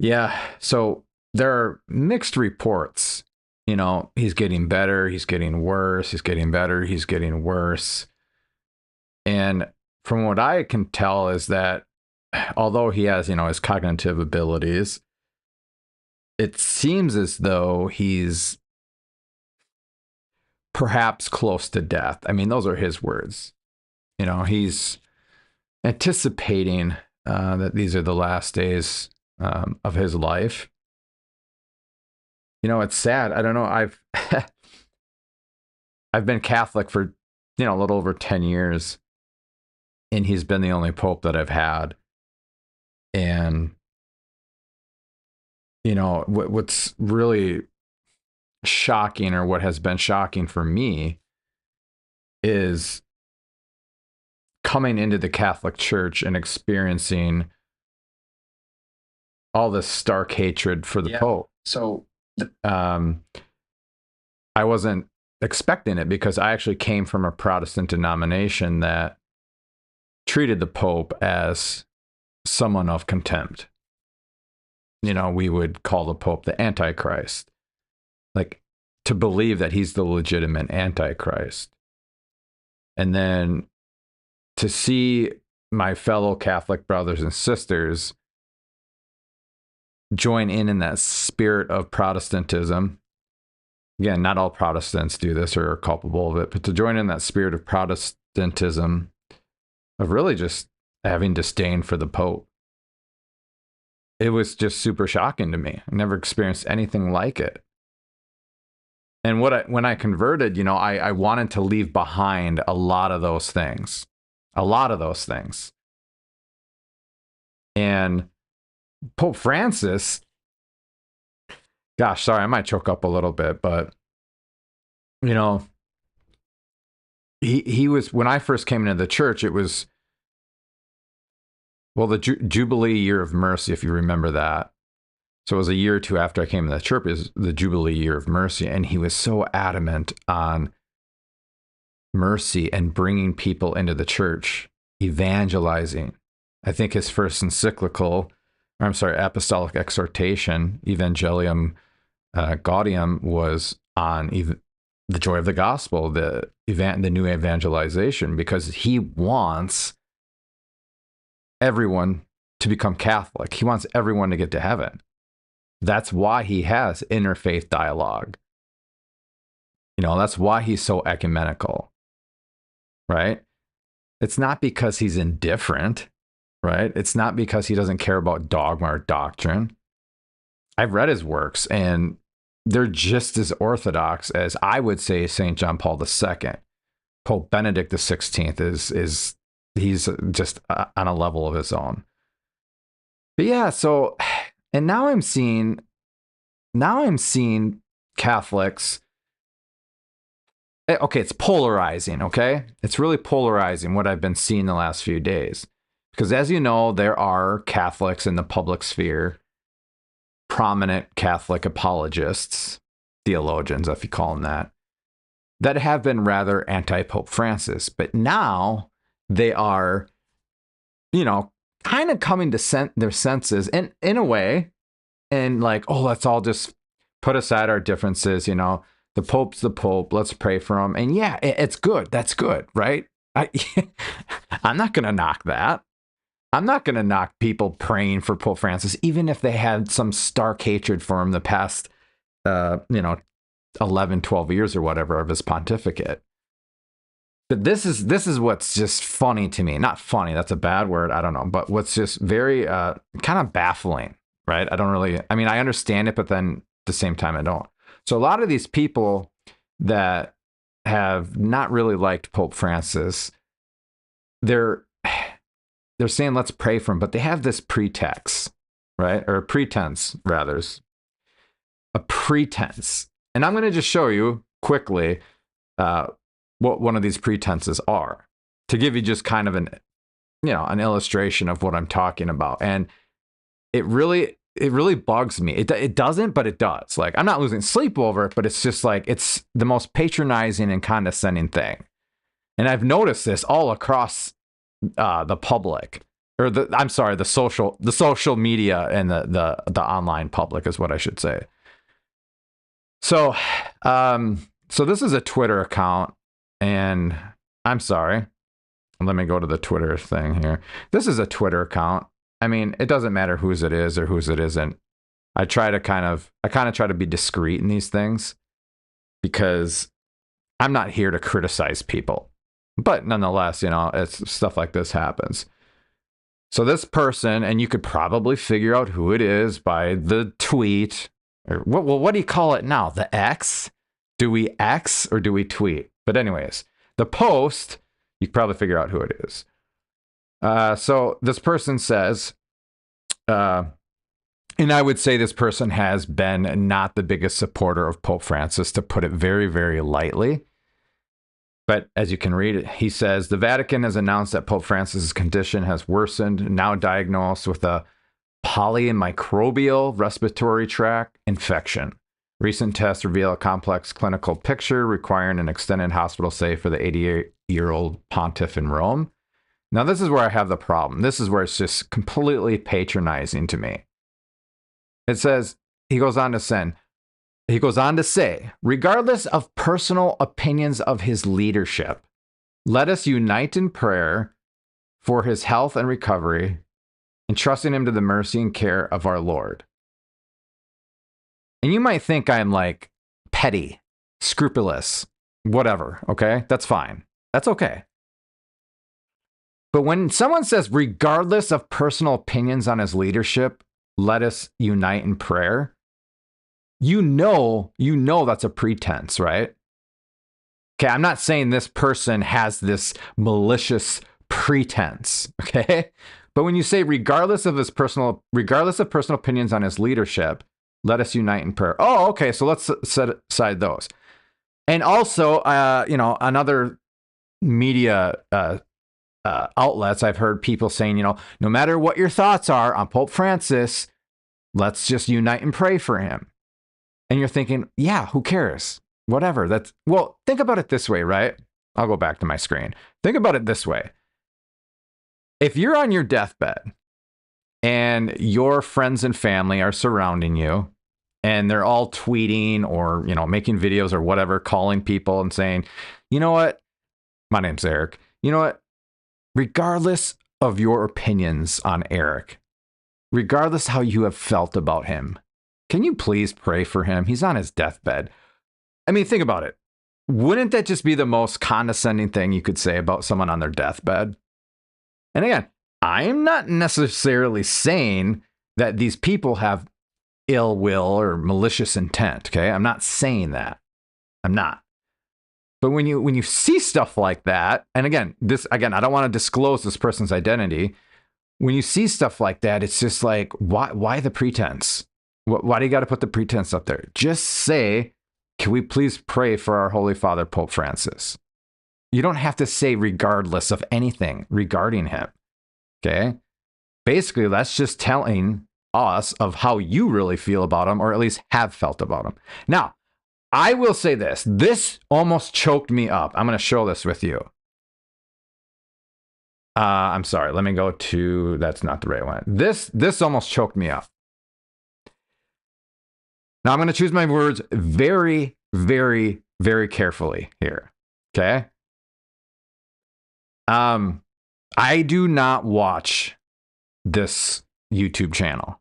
Yeah. So there are mixed reports. He's getting better, he's getting worse, he's getting better, he's getting worse. And from what I can tell is that although he has, his cognitive abilities, it seems as though he's perhaps close to death. I mean, those are his words. He's anticipating that these are the last days of his life. It's sad. I don't know. I've been Catholic for a little over 10 years, and he's been the only pope that I've had. And what's really shocking, or what has been shocking for me, is coming into the Catholic Church and experiencing all this stark hatred for the Pope. So I wasn't expecting it, because I actually came from a Protestant denomination that treated the Pope as someone of contempt. We would call the Pope the Antichrist. Like, to believe that he's the legitimate Antichrist. And then to see my fellow Catholic brothers and sisters join in that spirit of Protestantism. Again, not all Protestants do this or are culpable of it, but to join in that spirit of Protestantism, of really just having disdain for the Pope. It was just super shocking to me. I never experienced anything like it. And when I converted, I wanted to leave behind a lot of those things. And Pope Francis, gosh, sorry, I might choke up a little bit, but he was, when I first came into the church, it was, well, the Jubilee Year of Mercy, if you remember that. So it was a year or two after I came to the church, is the Jubilee Year of Mercy. And he was so adamant on mercy and bringing people into the church, evangelizing. I think his first apostolic exhortation, Evangelium Gaudium, was on the joy of the gospel, the new evangelization, because he wants everyone to become Catholic. He wants everyone to get to heaven. That's why he has interfaith dialogue. That's why he's so ecumenical, right? It's not because he's indifferent, right? It's not because he doesn't care about dogma or doctrine. I've read his works, and they're just as orthodox as, I would say, St. John Paul II. Pope Benedict XVI is he's just on a level of his own. But yeah, so, and now I'm seeing Catholics. Okay, it's polarizing, okay? It's really polarizing what I've been seeing the last few days. Because as you know, there are Catholics in the public sphere, prominent Catholic apologists, theologians, if you call them that have been rather anti-Pope Francis. But now they are, kind of coming to their senses in a way, and like, oh, let's all just put aside our differences. The Pope's the Pope. Let's pray for him. And yeah, it's good. That's good, right? I'm not going to knock that. I'm not going to knock people praying for Pope Francis, even if they had some stark hatred for him the past, 11, 12 years or whatever of his pontificate. But this is what's just funny to me. Not funny, that's a bad word, I don't know. But what's just very kind of baffling, right? I understand it, but then at the same time, I don't. So a lot of these people that have not really liked Pope Francis, they're saying, let's pray for him, but they have this pretext, right? Or a pretense, rather. A pretense. And I'm going to just show you quickly what one of these pretenses are, to give you just kind of an illustration of what I'm talking about. And it really bugs me. It doesn't, but it does. Like, I'm not losing sleep over it, but it's just like, it's the most patronizing and condescending thing. And I've noticed this all across the public. or the social media and the online public is what I should say. So, so this is a Twitter account, and I'm sorry. Let me go to the Twitter thing here. This is a Twitter account. I mean, it doesn't matter whose it is or whose it isn't. I kind of try to be discreet in these things because I'm not here to criticize people. But nonetheless, it's stuff like this happens. So this person, and you could probably figure out who it is by the tweet. Or what do you call it now? The X? Do we X or do we tweet? But anyways, the post, you can probably figure out who it is. So this person says, and I would say this person has been not the biggest supporter of Pope Francis, to put it very, very lightly. But as you can read it, he says, the Vatican has announced that Pope Francis's condition has worsened, now diagnosed with a polymicrobial respiratory tract infection. Recent tests reveal a complex clinical picture requiring an extended hospital stay for the 88-year-old pontiff in Rome. Now, this is where I have the problem. This is where it's just completely patronizing to me. It says, he goes on to say, regardless of personal opinions of his leadership, let us unite in prayer for his health and recovery, entrusting him to the mercy and care of our Lord. And you might think I'm like petty, scrupulous, whatever, okay? That's fine. That's okay. But when someone says, regardless of personal opinions on his leadership, let us unite in prayer, you know that's a pretense, right? Okay, I'm not saying this person has this malicious pretense, okay? But when you say regardless of personal opinions on his leadership, let us unite in prayer. Oh, okay, so let's set aside those. And also, on other media outlets, I've heard people saying, no matter what your thoughts are on Pope Francis, let's just unite and pray for him. And you're thinking, yeah, who cares? Whatever. Well, think about it this way, right? I'll go back to my screen. Think about it this way. If you're on your deathbed and your friends and family are surrounding you and they're all tweeting or, making videos or whatever, calling people and saying, you know what? My name's Eric. You know what? Regardless of your opinions on Eric, regardless how you have felt about him, can you please pray for him? He's on his deathbed. I mean, think about it. Wouldn't that just be the most condescending thing you could say about someone on their deathbed? And again, I'm not necessarily saying that these people have ill will or malicious intent, okay? I'm not saying that. I'm not. But when you see stuff like that, and again, I don't want to disclose this person's identity. When you see stuff like that, it's just like, why the pretense? Why do you got to put the pretense up there? Just say, can we please pray for our Holy Father, Pope Francis? You don't have to say regardless of anything regarding him. Okay? Basically, that's just telling us of how you really feel about him, or at least have felt about him. Now, I will say this. This almost choked me up. I'm going to show this with you. I'm sorry. Let me go to, that's not the right one. This almost choked me up. Now, I'm going to choose my words very, very, very carefully here. Okay? I do not watch this YouTube channel.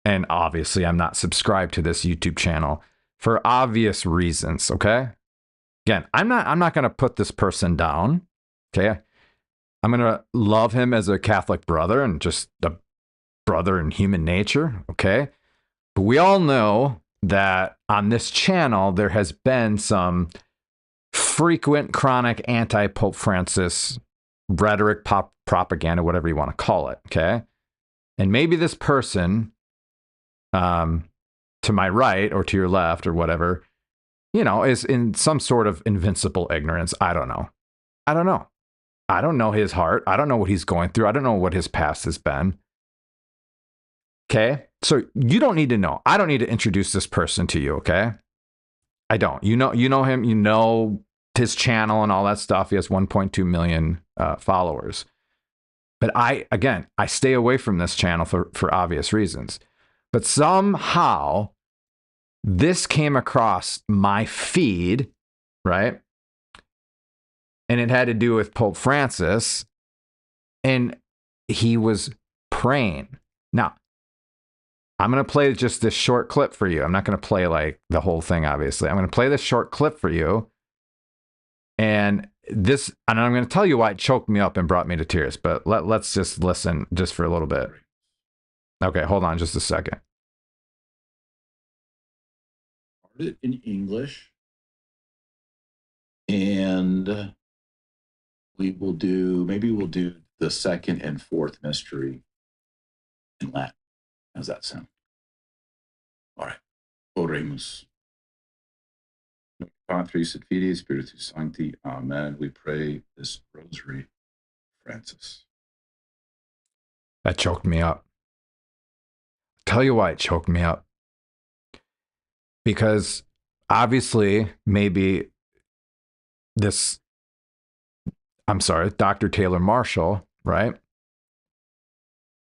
And obviously, I'm not subscribed to this YouTube channel for obvious reasons, okay? Again, I'm not going to put this person down, okay? I'm going to love him as a Catholic brother and just a brother in human nature, okay? But we all know that on this channel, there has been some frequent chronic anti-Pope Francis rhetoric, propaganda, whatever you want to call it, okay? And maybe this person, to my right or to your left or whatever, is in some sort of invincible ignorance. I don't know. I don't know his heart. I don't know what he's going through. I don't know what his past has been. Okay? So you don't need to know. I don't need to introduce this person to you, okay? I don't. You know him, you know his channel and all that stuff. He has 1.2 million followers. But I stay away from this channel for obvious reasons. But somehow this came across my feed, right? And it had to do with Pope Francis, and he was praying. Now, I'm going to play just this short clip for you. I'm not going to play like the whole thing, obviously. I'm going to play this short clip for you. And I'm going to tell you why it choked me up and brought me to tears. But let's just listen just for a little bit. Okay, hold on just a second. In English. And maybe we'll do the second and fourth mystery in Latin. How's that sound? All right. Oremus. Patris et Filii Spiritus Sancti. Amen. We pray this rosary, Francis. That choked me up. Tell you why it choked me up. Because obviously, maybe Dr. Taylor Marshall, right?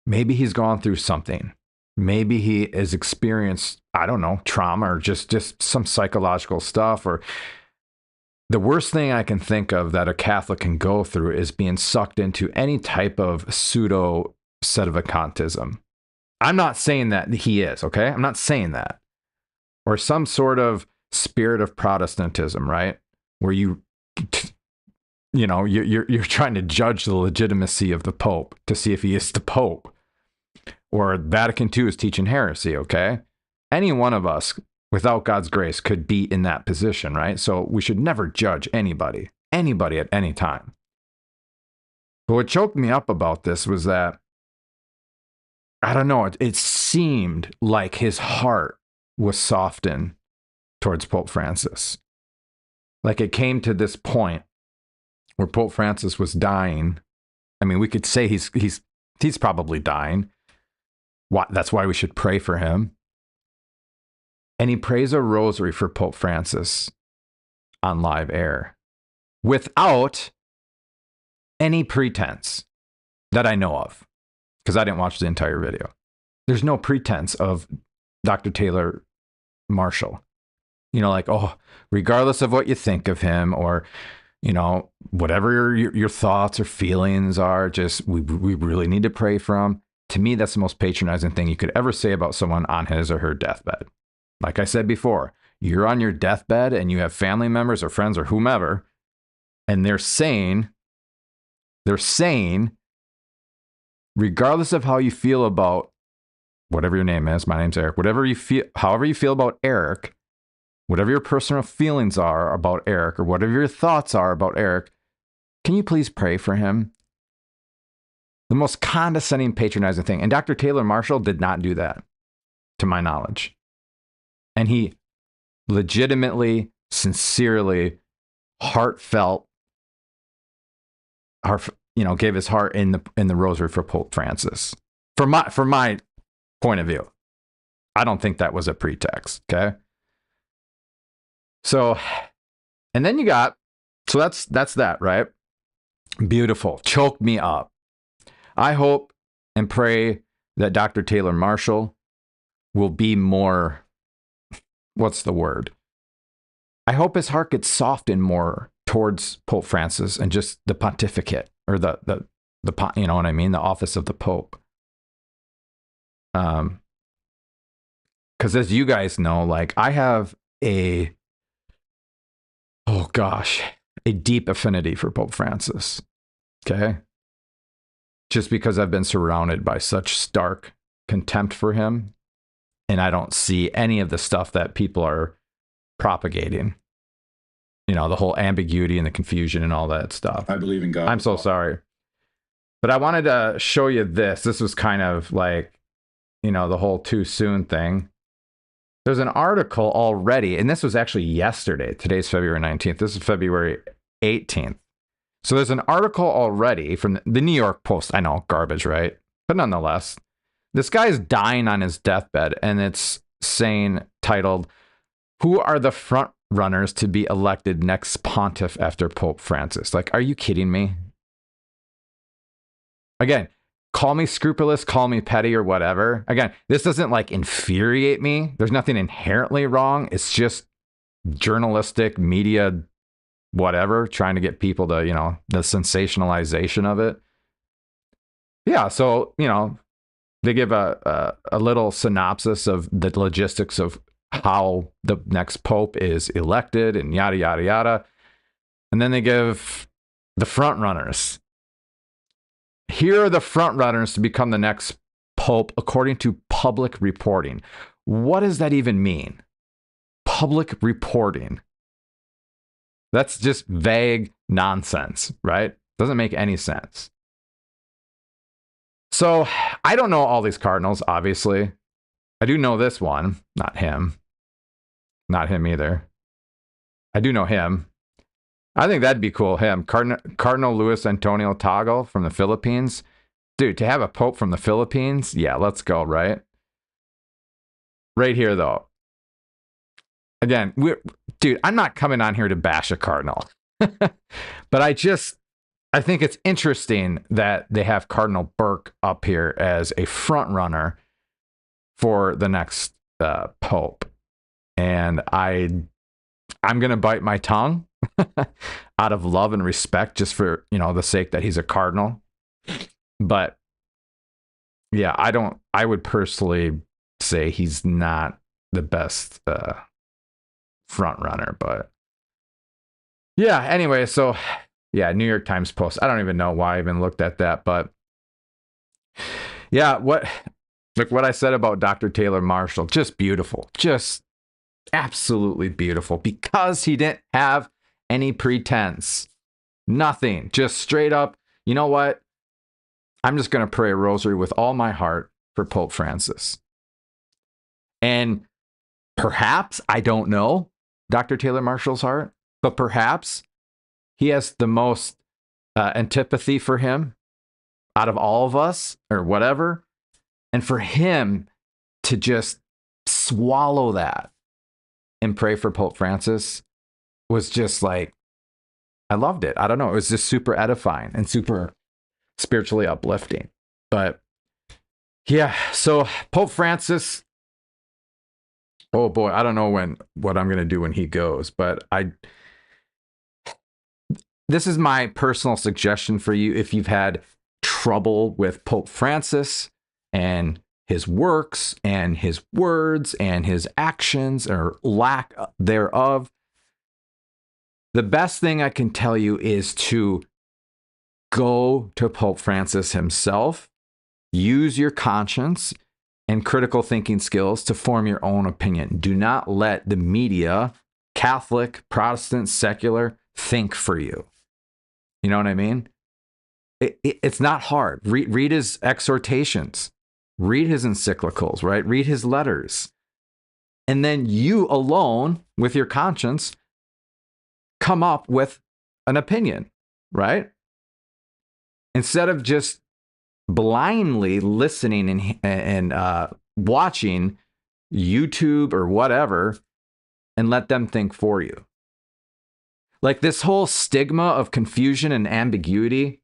Maybe he's gone through something. Maybe he has experienced, I don't know, trauma or just some psychological stuff. Or the worst thing I can think of that a Catholic can go through is being sucked into any type of pseudo sedevacantism. I'm not saying that he is, okay? I'm not saying that. Or some sort of spirit of Protestantism, right? Where you're trying to judge the legitimacy of the Pope to see if he is the Pope. Or Vatican II is teaching heresy, okay? Any one of us, without God's grace, could be in that position, right? So we should never judge anybody at any time. But what choked me up about this was that, I don't know, it seemed like his heart was softened towards Pope Francis. Like it came to this point where Pope Francis was dying. I mean, we could say he's probably dying. That's why we should pray for him. And he prays a rosary for Pope Francis on live air without any pretense that I know of, because I didn't watch the entire video. There's no pretense of Dr. Taylor Marshall. Like, oh, regardless of what you think of him, or, whatever your thoughts or feelings are, just we really need to pray for him. To me, that's the most patronizing thing you could ever say about someone on his or her deathbed. Like I said before, you're on your deathbed and you have family members or friends or whomever, and they're saying, regardless of how you feel about whatever your name is, my name's Eric, however you feel about Eric, whatever your personal feelings are about Eric, or whatever your thoughts are about Eric, can you please pray for him? The most condescending, patronizing thing. And Dr. Taylor Marshall did not do that, to my knowledge. And he legitimately, sincerely, heartfelt, gave his heart in the rosary for Pope Francis. From my point of view, I don't think that was a pretext. Okay. So, and then that's that, right? Beautiful. Choked me up. I hope and pray that Dr. Taylor Marshall will be more, what's the word? I hope his heart gets softened more towards Pope Francis and just the pontificate, or the you know what I mean? The office of the Pope. Because as you guys know, like I have a deep affinity for Pope Francis. Okay. Just because I've been surrounded by such stark contempt for him, and I don't see any of the stuff that people are propagating. The whole ambiguity and the confusion and all that stuff. I believe in God. I'm so sorry. But I wanted to show you this. This was kind of like, the whole too soon thing. There's an article already, and this was actually yesterday. Today's February 19th. This is February 18th. So there's an article already from the New York Post. I know, garbage, right? But nonetheless, this guy's dying on his deathbed, and it's titled, "Who are the front runners to be elected next pontiff after Pope Francis?" Like, are you kidding me? Again, call me scrupulous, call me petty or whatever. Again, this doesn't like infuriate me. There's nothing inherently wrong. It's just journalistic media, whatever, trying to get people to, the sensationalization of it. Yeah. So, they give a little synopsis of the logistics of how the next pope is elected and yada, yada, yada. And then they give the front runners. Here are the front runners to become the next pope according to public reporting. What does that even mean? Public reporting. That's just vague nonsense, right? Doesn't make any sense. So I don't know all these cardinals, obviously. I do know this one, not him. Not him either. I do know him. I think that'd be cool. Him, Cardinal Luis Antonio Tagle from the Philippines. Dude, to have a pope from the Philippines, yeah, let's go, right? Right here, though. Again, dude, I'm not coming on here to bash a cardinal. But I think it's interesting that they have Cardinal Burke up here as a front runner for the next pope. And I'm going to bite my tongue out of love and respect just for, the sake that he's a cardinal. But yeah, I would personally say he's not the best front runner, but yeah, anyway, so yeah, New York Times Post. I don't even know why I even looked at that, but yeah, what I said about Dr. Taylor Marshall, just beautiful, just absolutely beautiful, because he didn't have any pretense, nothing, just straight up, you know what? I'm just going to pray a rosary with all my heart for Pope Francis. And perhaps, I don't know Dr. Taylor Marshall's heart, but perhaps he has the most antipathy for him out of all of us or whatever. And for him to just swallow that and pray for Pope Francis was just like, I loved it. I don't know. It was just super edifying and super spiritually uplifting. But yeah, so Pope Francis, oh boy, I don't know what I'm going to do when he goes, but this is my personal suggestion for you. If you've had trouble with Pope Francis and his works and his words and his actions or lack thereof, the best thing I can tell you is to go to Pope Francis himself, use your conscience and critical thinking skills to form your own opinion. Do not let the media, Catholic, Protestant, secular, think for you. You know what I mean? It's not hard. Read his exhortations. Read his encyclicals, right? Read his letters. And then you alone, with your conscience, come up with an opinion, right? Instead of just blindly listening and watching YouTube or whatever and let them think for you. Like this whole stigma of confusion and ambiguity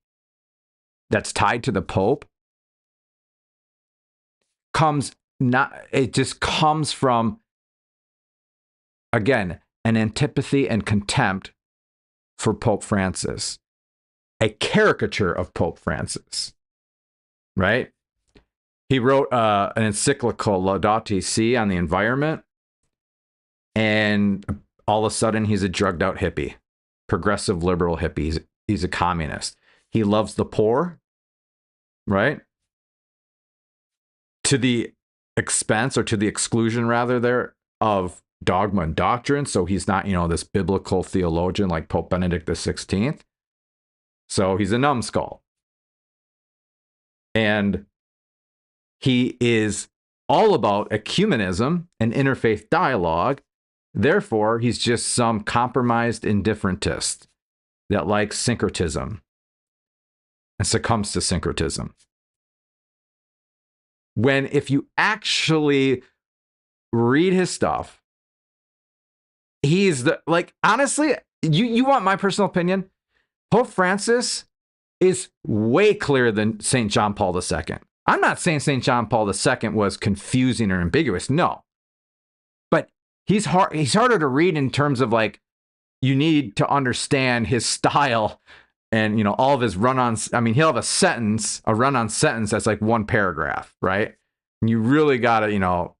that's tied to the Pope just comes from, again, an antipathy and contempt for Pope Francis, a caricature of Pope Francis, right? He wrote an encyclical, Laudato Si, on the environment, and all of a sudden he's a drugged out hippie, progressive liberal hippie. He's a communist. He loves the poor, right? To the expense, or to the exclusion rather, there of dogma and doctrine. So he's not, this biblical theologian like Pope Benedict XVI. So he's a numbskull. And he is all about ecumenism and interfaith dialogue. Therefore, he's just some compromised indifferentist that likes syncretism and succumbs to syncretism. When if you actually read his stuff, he's honestly, you want my personal opinion? Pope Francis is way clearer than St. John Paul II. I'm not saying St. John Paul II was confusing or ambiguous. No. But he's harder to read in terms of like, you need to understand his style and, all of his run-ons. I mean, he'll have a run-on sentence that's like one paragraph, right? And you really got to,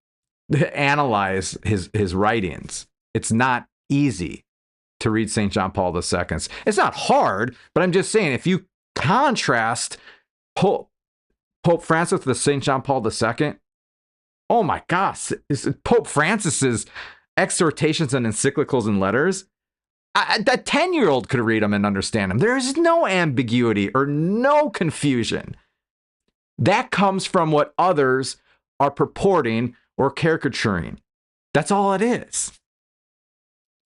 analyze his writings. It's not easy to read St. John Paul II. It's not hard, but I'm just saying, if you contrast Pope Francis with St. John Paul II, oh my gosh, Pope Francis's exhortations and encyclicals and letters, a 10-year-old could read them and understand them. There is no ambiguity or no confusion. That comes from what others are purporting or caricaturing. That's all it is.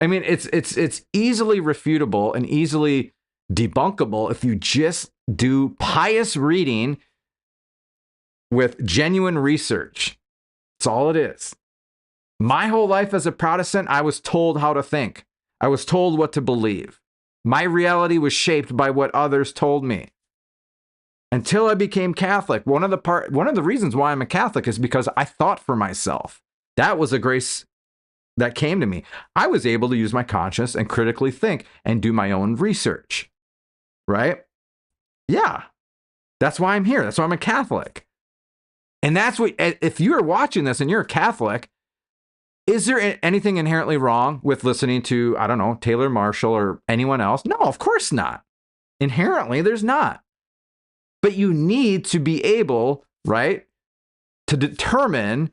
I mean, it's easily refutable and easily debunkable if you just do pious reading with genuine research. That's all it is. My whole life as a Protestant, I was told how to think. I was told what to believe. My reality was shaped by what others told me. Until I became Catholic, one of the reasons why I'm a Catholic is because I thought for myself. That was a grace that came to me. I was able to use my conscience and critically think and do my own research. Right? Yeah. That's why I'm here. That's why I'm a Catholic. And that's what, if you're watching this and you're a Catholic, is there anything inherently wrong with listening to, I don't know, Taylor Marshall or anyone else? No, of course not. Inherently, there's not. But you need to be able, right, to determine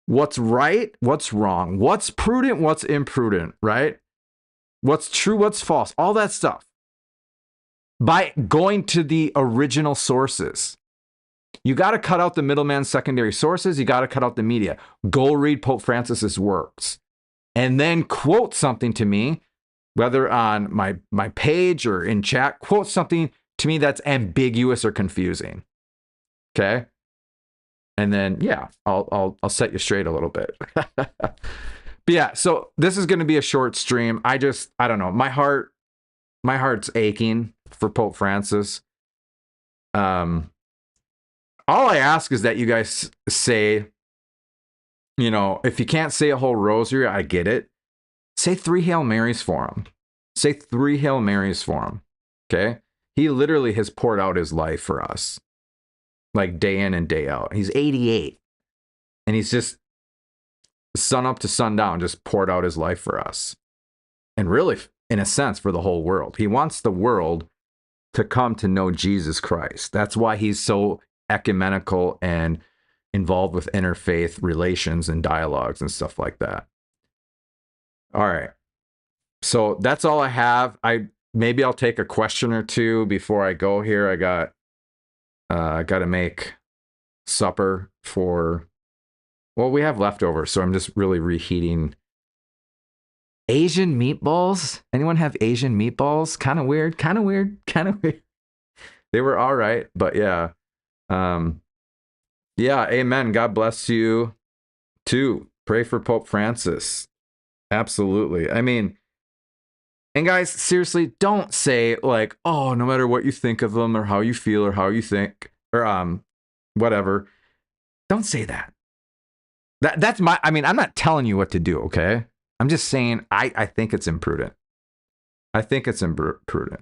what's right, what's wrong, what's prudent, what's imprudent, right? What's true, what's false, all that stuff. By going to the original sources. You got to cut out the middleman secondary sources. You got to cut out the media. Go read Pope Francis's works and then quote something to me, whether on my page or in chat, quote something to me that's ambiguous or confusing. Okay. And then, yeah, I'll set you straight a little bit. But yeah, so this is going to be a short stream. I don't know. My heart's aching for Pope Francis. All I ask is that you guys say, if you can't say a whole rosary, I get it. Say 3 Hail Marys for him. Say 3 Hail Marys for him. Okay? He literally has poured out his life for us. Like day in and day out. He's 88. And he's just sun up to sundown, just poured out his life for us. And really, in a sense, for the whole world. He wants the world to come to know Jesus Christ. That's why he's so ecumenical and involved with interfaith relations and dialogues and stuff like that. All right. So that's all I have. Maybe I'll take a question or two before I go here. I got to make supper for, well, we have leftovers, so I'm just really reheating Asian meatballs. Anyone have Asian meatballs? Kind of weird. They were all right, but yeah. Yeah, amen. God bless you too. Pray for Pope Francis. Absolutely. I mean, and guys, seriously, don't say like, oh, no matter what you think of them or how you feel or how you think or whatever. Don't say that. That's I'm not telling you what to do, okay? I'm just saying I think it's imprudent. I think it's imprudent.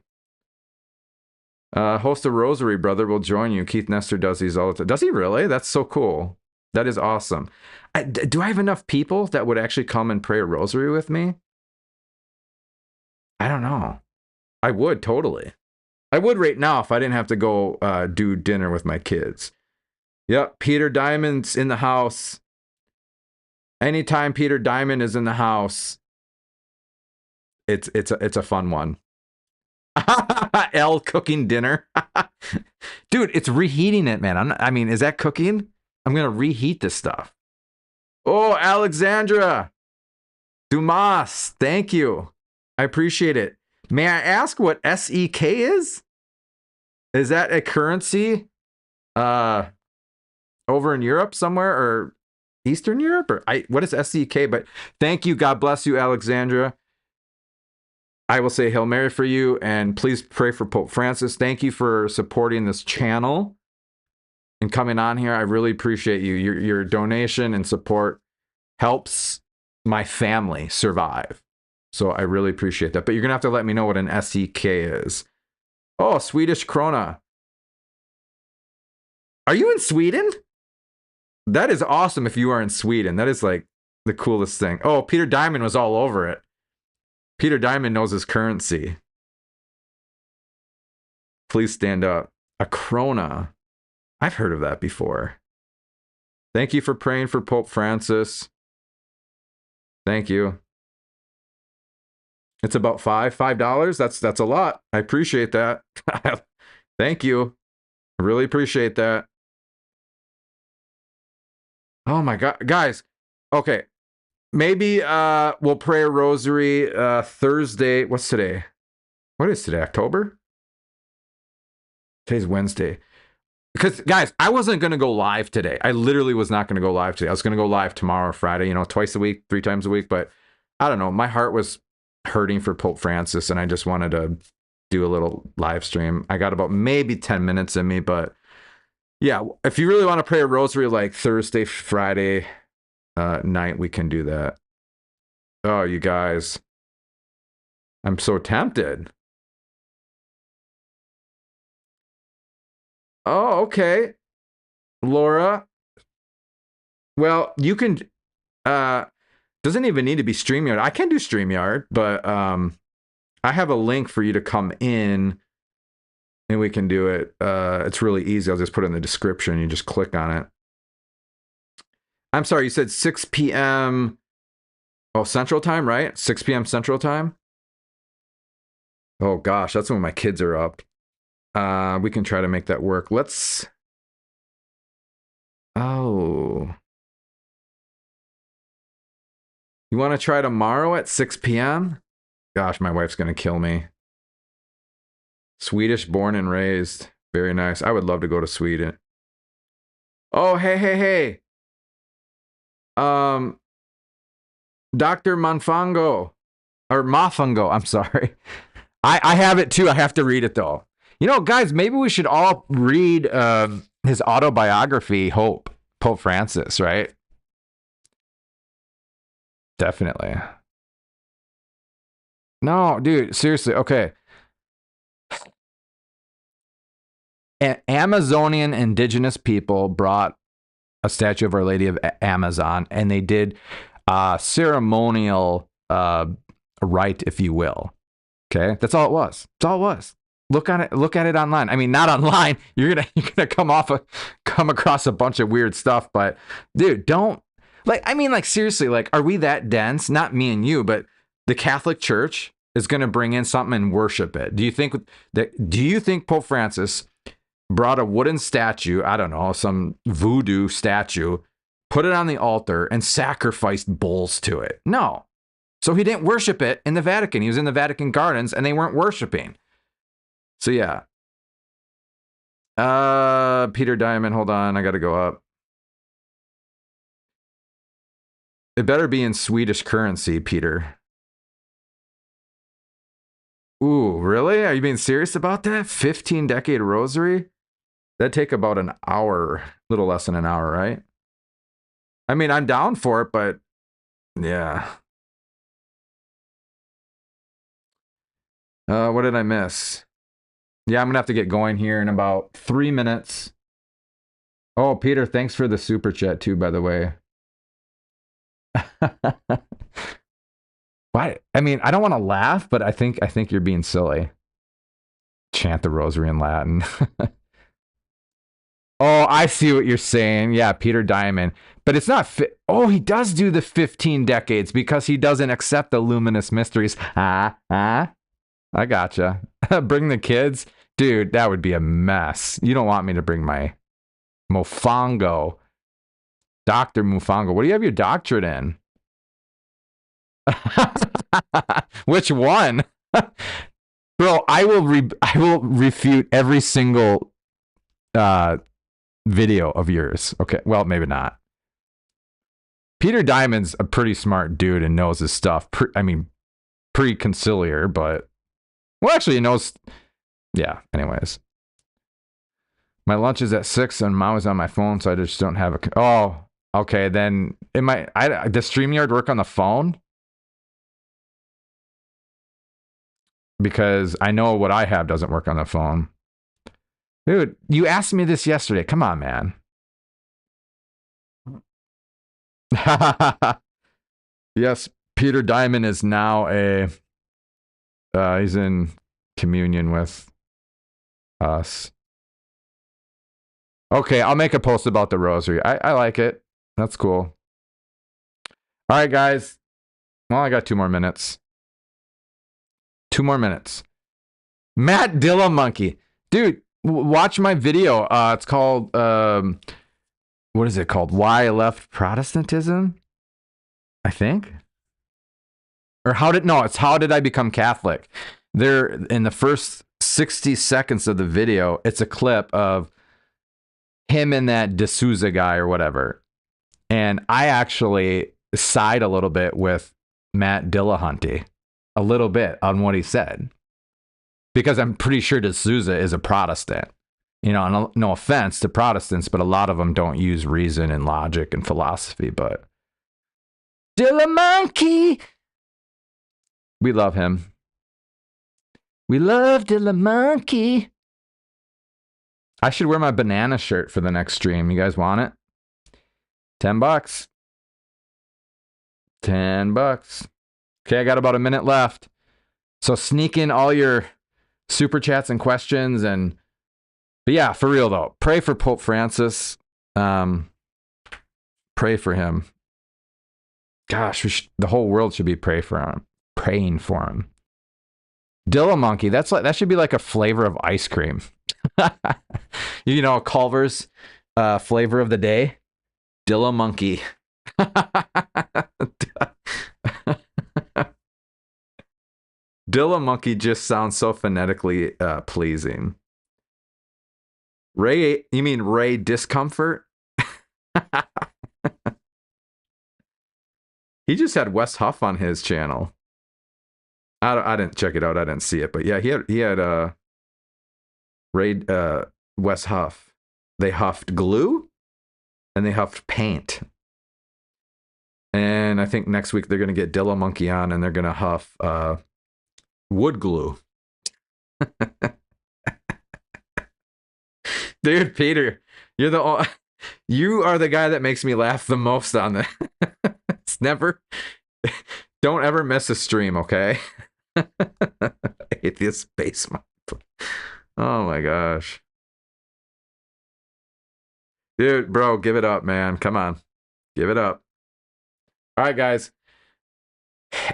Host a rosary, brother, will join you. Keith Nestor does these all the time. Does he really? That's so cool. That is awesome. Do I have enough people that would actually come and pray a rosary with me? I don't know. I would totally. I would right now if I didn't have to go do dinner with my kids. Yep, Peter Diamond's in the house. Anytime Peter Diamond is in the house, it's a fun one. L cooking dinner. Dude, it's reheating it, man. Is that cooking? I'm going to reheat this stuff. Oh, Alexandra Dumas, thank you. I appreciate it. May I ask what SEK is? Is that a currency over in Europe somewhere or Eastern Europe? Or what is SEK? But thank you. God bless you, Alexandra. I will say Hail Mary for you, and please pray for Pope Francis. Thank you for supporting this channel and coming on here. I really appreciate you. Your donation and support helps my family survive. So I really appreciate that. But you're going to have to let me know what an SEK is. Oh, Swedish krona. Are you in Sweden? That is awesome if you are in Sweden. That is like the coolest thing. Oh, Peter Diamond was all over it. Peter Diamond knows his currency. Please stand up. A krona. I've heard of that before. Thank you for praying for Pope Francis. Thank you. It's about $5. That's a lot. I appreciate that. Thank you. I really appreciate that. Oh my God, guys. Okay. Maybe we'll pray a rosary Thursday. What's today? What is today? October? Today's Wednesday. Because, guys, I wasn't going to go live today. I literally was not going to go live today. I was going to go live tomorrow or Friday, twice a week, 3 times a week. But I don't know. My heart was hurting for Pope Francis, and I just wanted to do a little live stream. I got about maybe 10 minutes in me. But, yeah, if you really want to pray a rosary like Thursday, Friday night, we can do that. Oh, you guys. I'm so tempted. Oh, okay. Laura. Well, you can doesn't even need to be StreamYard. I can do StreamYard, but I have a link for you to come in and we can do it. It's really easy. I'll just put it in the description. You just click on it. I'm sorry, you said 6 p.m. Oh, Central Time, right? 6 p.m. Central Time? Oh gosh, that's when my kids are up. We can try to make that work. Oh. You want to try tomorrow at 6 p.m.? Gosh, my wife's going to kill me. Swedish born and raised. Very nice. I would love to go to Sweden. Oh, hey. Dr. Manfango. Or Mafango, I'm sorry. I have it too. I have to read it though. Guys, maybe we should all read his autobiography, Hope, Pope Francis, right? Definitely. No, dude, seriously. Okay. Amazonian indigenous people brought a statue of Our Lady of Amazon, and they did ceremonial rite, if you will. Okay, that's all it was. That's all it was. Look at it online. I mean, not online. You're gonna come across a bunch of weird stuff. But dude, don't seriously, are we that dense? Not me and you, but the Catholic Church is gonna bring in something and worship it. Do you think Pope Francis brought a wooden statue? I don't know, some voodoo statue, put it on the altar, and sacrificed bulls to it? No. So he didn't worship it in the Vatican. He was in the Vatican Gardens, and they weren't worshiping. So yeah. Peter Diamond, hold on, I gotta go up. It better be in Swedish currency, Peter. Ooh, really? Are you being serious about that? 15-decade rosary? That'd take about an hour, a little less than an hour, right? I mean, I'm down for it, but yeah. What did I miss? Yeah, I'm going to have to get going here in about 3 minutes. Oh, Peter, thanks for the super chat too, by the way. Why? I mean, I don't want to laugh, but I think you're being silly. Chant the rosary in Latin. Oh, I see what you're saying. Yeah, Peter Diamond. But it's not oh, he does do the 15 decades because he doesn't accept the luminous mysteries. I gotcha. Bring the kids? Dude, that would be a mess. You don't want me to bring my Mofongo. Dr. Mofongo. What do you have your doctorate in? Which one? Bro, I will refute every single video of yours. Okay, well, maybe not. Peter Diamond's a pretty smart dude and knows his stuff. I mean, pre-conciliar, but well, actually, he knows. Yeah. Anyways, my lunch is at 6, and mom is on my phone, so I just don't have a. Oh, okay. Then it might. Does StreamYard work on the phone? Because I know what I have doesn't work on the phone. Dude, you asked me this yesterday. Come on, man. Yes, Peter Diamond is now he's in communion with us. Okay, I'll make a post about the rosary. I like it. That's cool. All right, guys. Well, I got 2 more minutes. 2 more minutes. Matt Dilla Monkey. Dude, watch my video. It's called, what is it called? Why I Left Protestantism? I think. Or it's How Did I Become Catholic? There, in the first 60 seconds of the video, it's a clip of him and that D'Souza guy or whatever. And I actually side a little bit with Matt Dillahunty, a little bit on what he said. Because I'm pretty sure D'Souza is a Protestant. You know, no offense to Protestants, but a lot of them don't use reason and logic and philosophy. But Dilla Monkey, we love him. We love Dilla Monkey. I should wear my banana shirt for the next stream. You guys want it? $10. $10. Okay, I got about a minute left. So sneak in all your super chats and questions. But yeah, for real though, pray for Pope Francis. Pray for him. Gosh, the whole world should be praying for him. Dilla Monkey, that should be like a flavor of ice cream. You know, Culver's flavor of the day. Dilla Monkey. Dilla Monkey just sounds so phonetically pleasing. Ray, you mean Ray Discomfort? He just had Wes Huff on his channel. I didn't check it out. I didn't see it, but yeah, he had Ray Wes Huff. They huffed glue and they huffed paint. And I think next week they're gonna get Dilla Monkey on and they're gonna huff wood glue. Dude, Peter, you are the guy that makes me laugh the most on this. It's never. Don't ever miss a stream, okay? Atheist basement. Oh my gosh. Dude, bro, give it up, man. Come on. Give it up. All right, guys.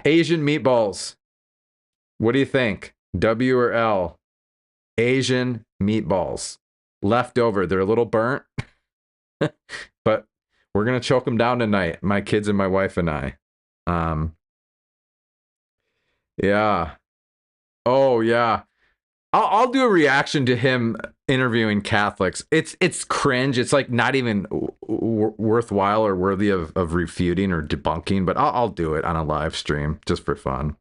Asian meatballs. What do you think? W or L? Asian meatballs. Leftover. They're a little burnt. But we're going to choke them down tonight. My kids and my wife and I. Yeah. Oh, yeah. I'll do a reaction to him interviewing Catholics. It's cringe. It's like not even worthwhile or worthy of refuting or debunking, but I'll do it on a live stream just for fun.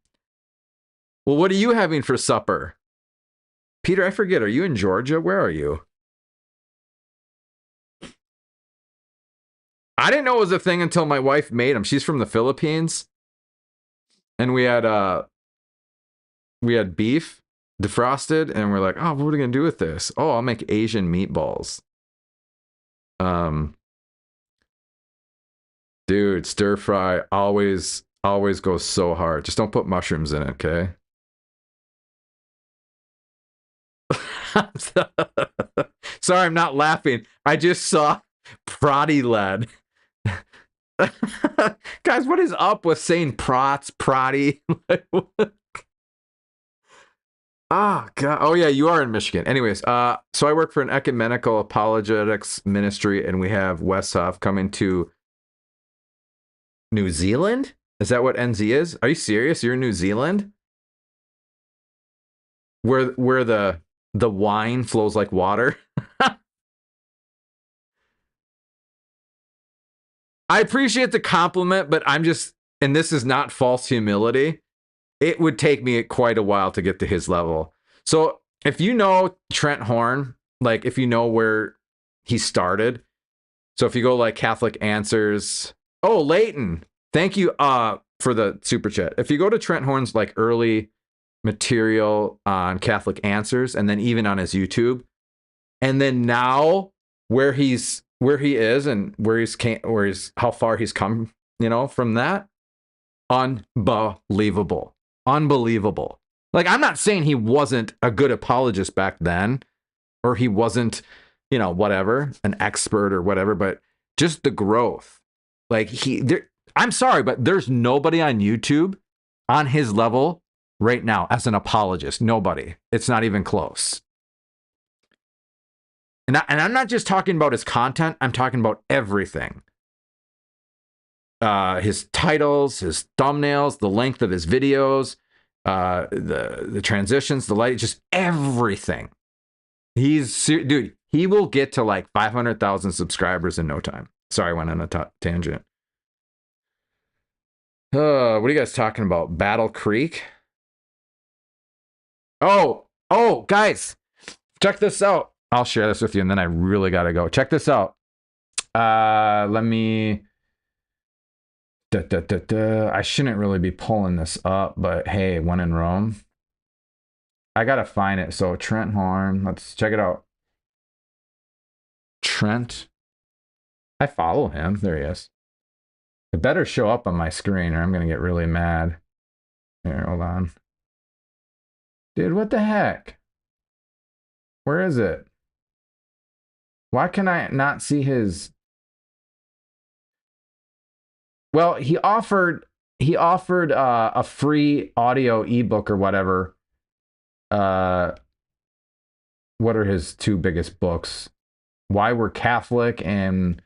Well, what are you having for supper? Peter, I forget. Are you in Georgia? Where are you? I didn't know it was a thing until my wife made them. She's from the Philippines. And we had beef defrosted, and we're like, oh, what are we gonna do with this? Oh, I'll make Asian meatballs. Dude, stir fry always goes so hard. Just don't put mushrooms in it, okay? Sorry, I'm not laughing. I just saw Protty Lad. Guys, what is up with saying prots, Protty? Ah, God. Oh, yeah, you are in Michigan. Anyways, so I work for an ecumenical apologetics ministry, and we have Wes Huff coming to New Zealand? Is that what NZ is? Are you serious? You're in New Zealand? Where the wine flows like water? I appreciate the compliment, but I'm just, and this is not false humility. it would take me quite a while to get to his level. So if you know Trent Horn, like if you know where he started, so if you go like Catholic Answers, oh Leighton, thank you for the super chat. If you go to Trent Horn's like early material on Catholic Answers, and then even on his YouTube, and then now where he is and where he's how far he's come, from that, unbelievable. Like, I'm not saying he wasn't a good apologist back then, or he wasn't, whatever, an expert or whatever, but just the growth. Like I'm sorry, but there's nobody on YouTube on his level right now as an apologist. Nobody. It's not even close. And I'm not just talking about his content. I'm talking about everything. His titles, his thumbnails, the length of his videos, the transitions, the light, just everything. Dude, he will get to like 500,000 subscribers in no time. Sorry, I went on a tangent. What are you guys talking about? Battle Creek? Oh, guys, check this out. I'll share this with you, and then I really got to go. Check this out. Let me... I shouldn't really be pulling this up, but hey, when in Rome. I got to find it. So Trent Horn, let's check it out. Trent. I follow him. There he is. It better show up on my screen or I'm going to get really mad. Here, hold on. Dude, what the heck? Where is it? Why can I not see his... Well, he offered a free audio ebook or whatever. What are his two biggest books? Why We're Catholic and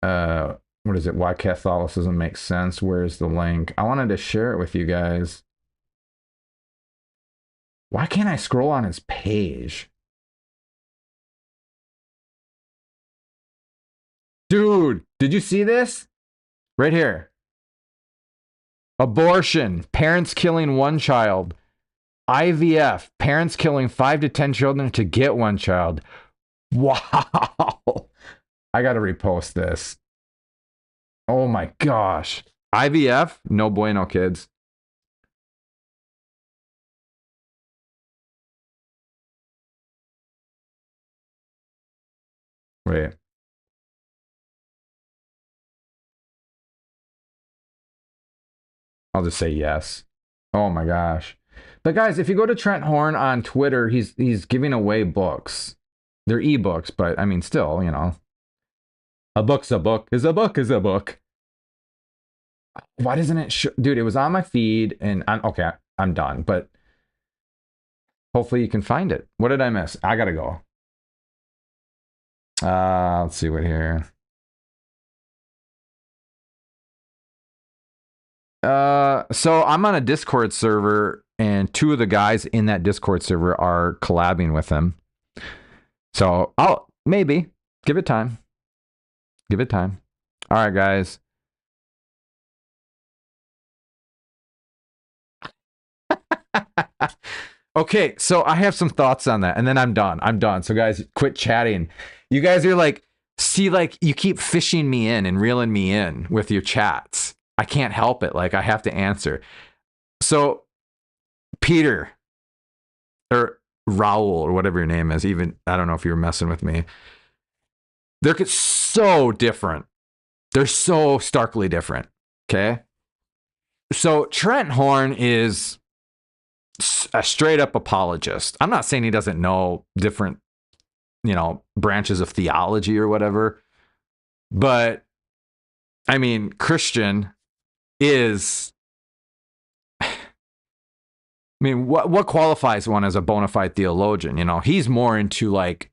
what is it? Why Catholicism Makes Sense. Where's the link? I wanted to share it with you guys. Why can't I scroll on his page? Dude, did you see this? Right here. Abortion, parents killing one child. IVF, parents killing 5 to 10 children to get one child. Wow. I got to repost this. Oh my gosh. IVF, no bueno, kids. Wait. I'll just say yes. Oh my gosh. But guys, if you go to Trent Horn on Twitter, he's giving away books. They're ebooks, but I mean, still, a book's a book is a book is a book. Why doesn't it show? Dude, it was on my feed and I'm done, but hopefully you can find it. What did I miss? I gotta go. Let's see what here. So I'm on a Discord server, and two of the guys in that Discord server are collabing with him. So I'll maybe give it time. Give it time. All right, guys. Okay, so I have some thoughts on that, and then I'm done. So guys, quit chatting. You guys are like, see, like you keep fishing me in and reeling me in with your chats. I can't help it. Like I have to answer. So Peter or Raul or whatever your name is, even I don't know if you were messing with me. They're so different. They're so starkly different. Okay. So Trent Horn is a straight up apologist. I'm not saying he doesn't know different, branches of theology or whatever, but I mean, Christian is, I mean, what qualifies one as a bona fide theologian? He's more into like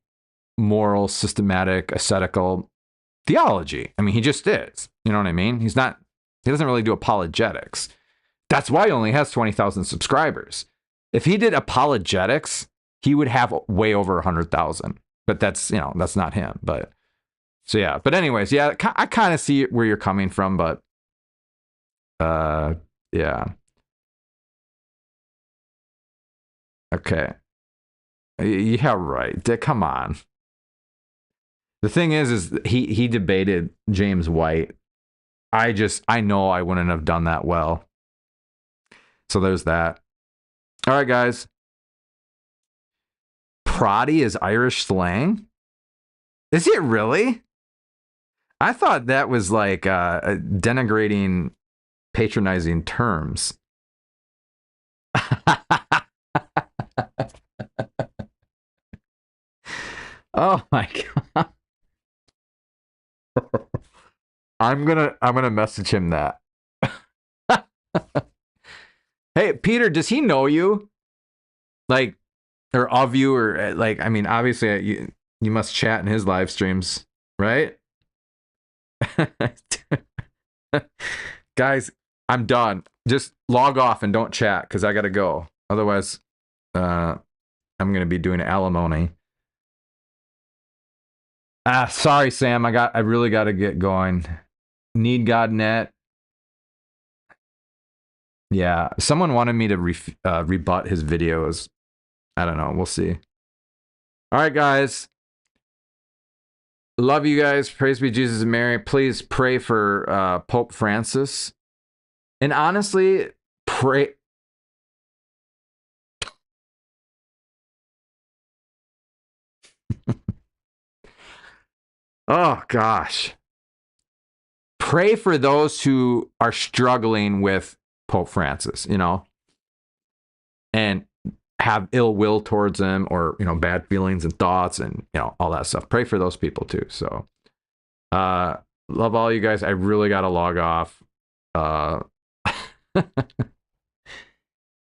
moral, systematic, ascetical theology. I mean, he just is. You know what I mean? He doesn't really do apologetics. That's why he only has 20,000 subscribers. If he did apologetics, he would have way over 100,000. But that's not him. But so yeah. But anyways, yeah, I kind of see where you're coming from, but yeah. Okay. Yeah, right. Come on. The thing is he debated James White. I know I wouldn't have done that well. So there's that. All right, guys. Proddy is Irish slang? Is it really? I thought that was like denigrating, patronizing terms. Oh my god. I'm gonna message him that. Hey, Peter, does he know you? Like, or of you, or like, I mean, obviously, you must chat in his live streams, right? Guys, I'm done. Just log off and don't chat because I gotta go. Otherwise, I'm gonna be doing alimony. Sorry, Sam. I really gotta get going. Need God net. Yeah, someone wanted me to rebut his videos. I don't know. We'll see. All right, guys. Love you guys. Praise be Jesus and Mary. Please pray for Pope Francis. And honestly, pray. Oh, gosh. Pray for those who are struggling with Pope Francis, and have ill will towards him, or, bad feelings and thoughts and, all that stuff. Pray for those people too. So, love all you guys. I really got to log off.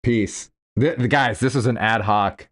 Peace. The guys, this is an ad hoc